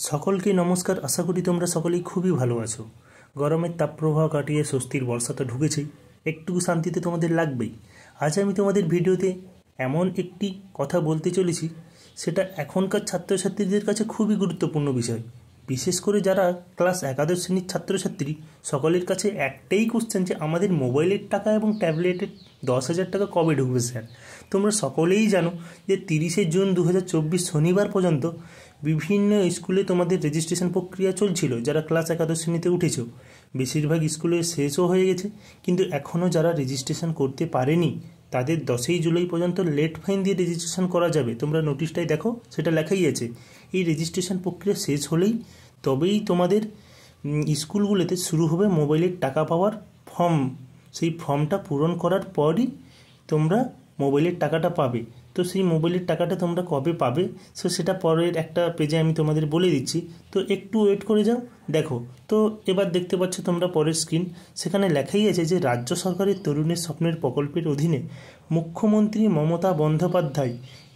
সকলকে নমস্কার। আশা করি তোমরা সকলেই খুবই ভালো আছো। গরমের তাপপ্রবাহ কাটিয়ে স্বস্তির বর্ষাটা ঢুকেছেই, একটু শান্তিতে তোমাদের লাগবেই। আজ আমি তোমাদের ভিডিওতে এমন একটি কথা বলতে চলেছি, সেটা এখনকার ছাত্রছাত্রীদের কাছে খুবই গুরুত্বপূর্ণ বিষয়। বিশেষ করে যারা ক্লাস একাদশ শ্রেণীর ছাত্রছাত্রী, সকলের কাছে একটাই কোশ্চেন যে আমাদের মোবাইলের টাকা এবং ট্যাবলেটের 10,000 টাকা কবে ঢুকবে স্যার। তোমরা সকলেই জানো যে 30শে জুন 2024 শনিবার পর্যন্ত বিভিন্ন স্কুলে তোমাদের রেজিস্ট্রেশন প্রক্রিয়া চলছিল। যারা ক্লাস একাদশ শ্রেণীতে উঠেছো, বেশিরভাগ স্কুলে শেষও হয়ে গেছে, কিন্তু এখনও যারা রেজিস্ট্রেশন করতে পারেনি তাদের 10ই জুলাই পর্যন্ত লেট ফাইন দিয়ে রেজিস্ট্রেশন করা যাবে। তোমরা নোটিশটাই দেখো, সেটা লেখাই আছে। এই রেজিস্ট্রেশন প্রক্রিয়া শেষ হলেই তবেই তোমাদের স্কুলগুলোতে শুরু হবে মোবাইলের টাকা পাওয়ার ফর্ম। সেই ফর্মটা পূরণ করার পরই তোমরা মোবাইলের টাকাটা পাবে। তো সেই মোবাইলের টাকাটা তোমরা কবে পাবে সেটা পরের একটা পেজে আমি তোমাদের বলে দিচ্ছি, তো একটু ওয়েট করে যাও। দেখো, তো এবার দেখতে পাচ্ছ তোমরা পরের স্ক্রিন, সেখানে লেখাই আছে যে রাজ্য সরকারের তরুণের স্বপ্নের প্রকল্পের অধীনে মুখ্যমন্ত্রী মমতা বন্দ্যোপাধ্যায়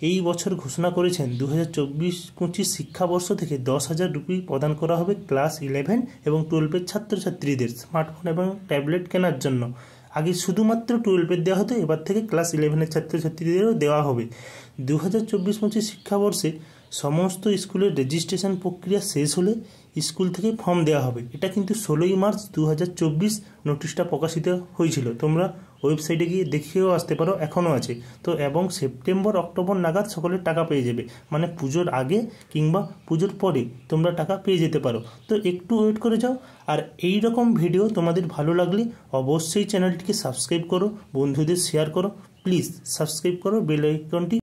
এই বছর ঘোষণা করেছেন 2024-25 শিক্ষাবর্ষ থেকে 10,000 রুপি প্রদান করা হবে ক্লাস 11 এবং 12-এর ছাত্রছাত্রীদের স্মার্টফোন এবং ট্যাবলেট কেনার জন্য। আগে শুধুমাত্র 12-এর দেওয়া হতো, এবার থেকে ক্লাস 11-এর ছাত্রছাত্রীদেরও দেওয়া হবে। 2024-25 শিক্ষাবর্ষে সমস্ত স্কুলের রেজিস্ট্রেশন প্রক্রিয়া শেষ হলে স্কুল থেকে ফর্ম দেওয়া হবে। এটা কিন্তু 16ই মার্চ 2024 নোটিশটা প্রকাশিত হয়েছিল। তোমরা ওয়েবসাইটে গিয়ে দেখিয়েও আসতে পারো, এখনও আছে। তো এবং সেপ্টেম্বর অক্টোবর নাগাদ সকলের টাকা পেয়ে যাবে, মানে পুজোর আগে কিংবা পুজোর পরে তোমরা টাকা পেয়ে যেতে পারো। তো একটু ওয়েট করে যাও। আর এই রকম ভিডিও তোমাদের ভালো লাগলে অবশ্যই চ্যানেলটিকে সাবস্ক্রাইব করো, বন্ধুদের শেয়ার করো। প্লিজ সাবস্ক্রাইব করো, বেল আইকনটি